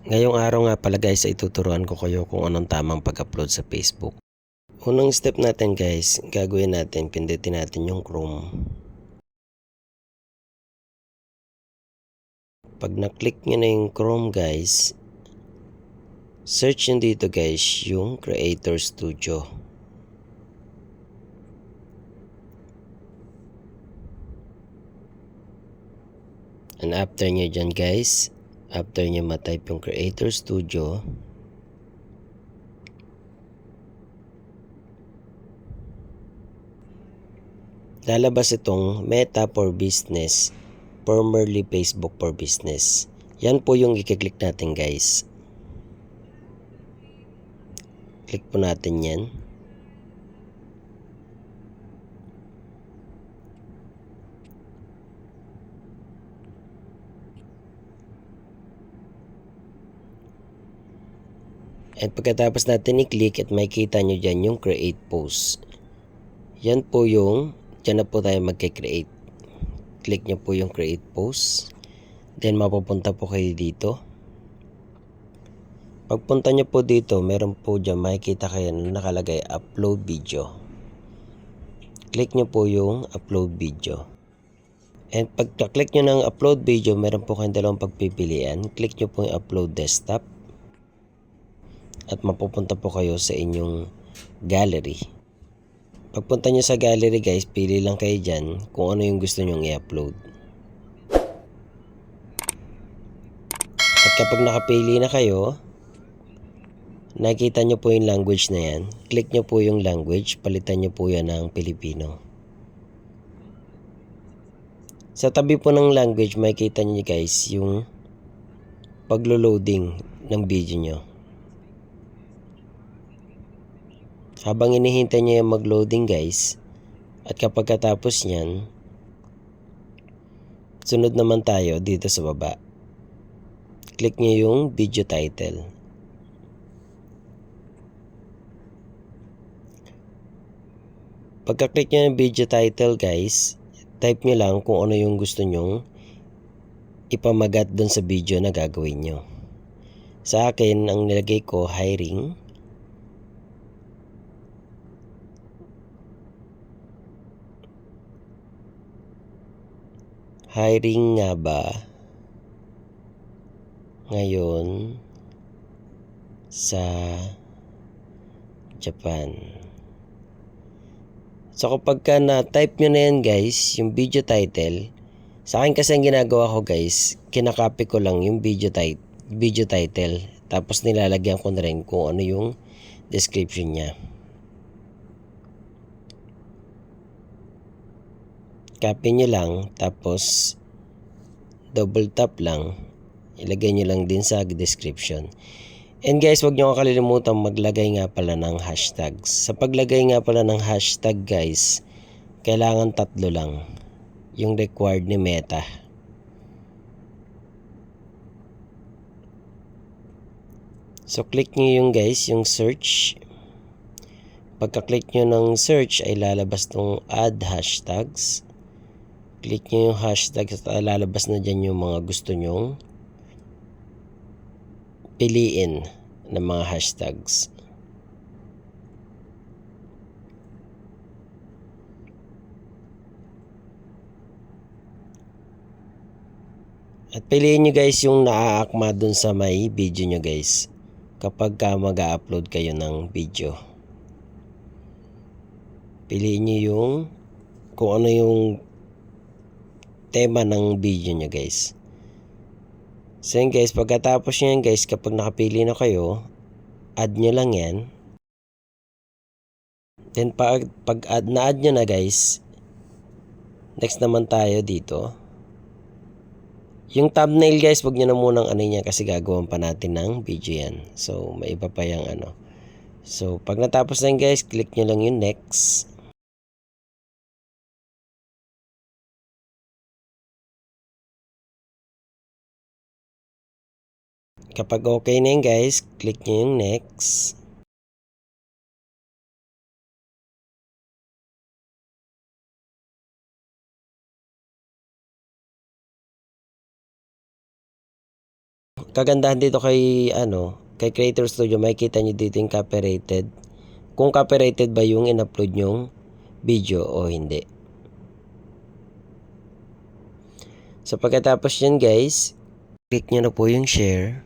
Ngayong araw nga pala guys ay tuturuan ko kayo kung anong tamang pag-upload sa Facebook. Unang step natin guys, gagawin natin, pindutin natin yung Chrome. Pag na-click nyo na yung Chrome guys, search nyo dito guys yung Creator Studio. And after nyo dyan guys, after nyo matype yung Creator Studio, lalabas itong Meta for Business, formerly Facebook for Business. Yan po yung i-click natin guys. Click po natin yan. At pagkatapos natin i-click at makikita nyo dyan yung create post. Yan po yung, dyan na po tayo magkikreate. Click nyo po yung create post. Then mapupunta po kayo dito. Pagpunta nyo po dito, meron po dyan makikita kayo na nakalagay upload video. Click nyo po yung upload video. And pagka-click nyo ng upload video, meron po kayong dalawang pagpipilian. Click nyo po yung upload desktop. At mapupunta po kayo sa inyong gallery. Pagpunta nyo sa gallery guys, pili lang kayo dyan kung ano yung gusto nyong i-upload. At kapag nakapili na kayo, nakita nyo po yung language na yan. Click nyo po yung language, palitan nyo po yan ng Pilipino. Sa tabi po ng language, makikita nyo guys yung paglo-loading ng video nyo. Habang inihintay nyo yung mag-loading guys, at kapag katapos nyan, sunod naman tayo dito sa baba. Click nyo yung video title. Pagka-click nyo yung video title guys, type nyo lang kung ano yung gusto nyong ipamagat dun sa video na gagawin nyo. Sa akin, ang nilagay ko, hiring. Hiring nga ba ngayon sa Japan? So kapag ka na-type nyo na yan guys, yung video title, sa akin kasi ang ginagawa ko guys, kinakopy ko lang yung video title, tapos nilalagyan ko na rin kung ano yung description niya. Copy nyo lang, tapos double tap lang, ilagay nyo lang din sa description. And guys, wag nyo kakalimutan maglagay nga pala ng hashtags. Sa paglagay nga pala ng hashtag guys, kailangan 3 lang yung required ni Meta. So click nyo yung guys, yung search. Pagka-click nyo ng search ay lalabas tong add hashtags. Click nyo yung hashtag at lalabas na dyan yung mga gusto nyong piliin ng mga hashtags. At piliin nyo guys yung naaakma dun sa may video nyo guys kapag ka mag-upload kayo ng video. Piliin nyo yung kung ano yung tema ng video nyo guys. So yun guys, pagkatapos nyo yan guys, kapag nakapili na kayo, add nyo lang yan. Then pag na-add nyo na guys, next naman tayo dito. Yung thumbnail guys, wag nyo na munang ano niya kasi gagawin pa natin ng video yan. So may iba pa yung ano. So pag natapos na yun guys, click nyo lang yung next. Kapag okay na yun guys, click nyo yung next. kagandahan dito kay kay Creator Studio, makikita nyo dito yung copyrighted. Kung copyrighted ba yung in-upload nyong video o hindi. So pagkatapos yan guys, click nyo na po yung share.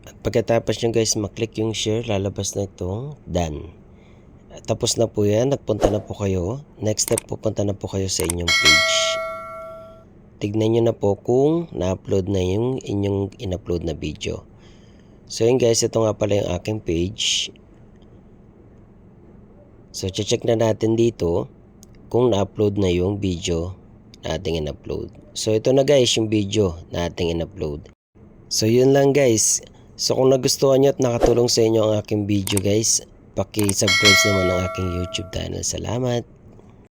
At pagkatapos nyo guys maklik yung share, lalabas na itong done. Tapos na po yan, nagpunta na po kayo. Next step, pupunta na po kayo sa inyong page. Tignan nyo na po kung na-upload na yung inyong in-upload na video. So yun guys, ito nga pala yung aking page. So check na natin dito kung na-upload na yung video na ating in-upload. So ito na guys yung video na ating in-upload. So yun lang guys. So kung nagustuhan nyo at nakatulong sa inyo ang aking video guys, paki-subscribe naman ang aking YouTube channel. Salamat!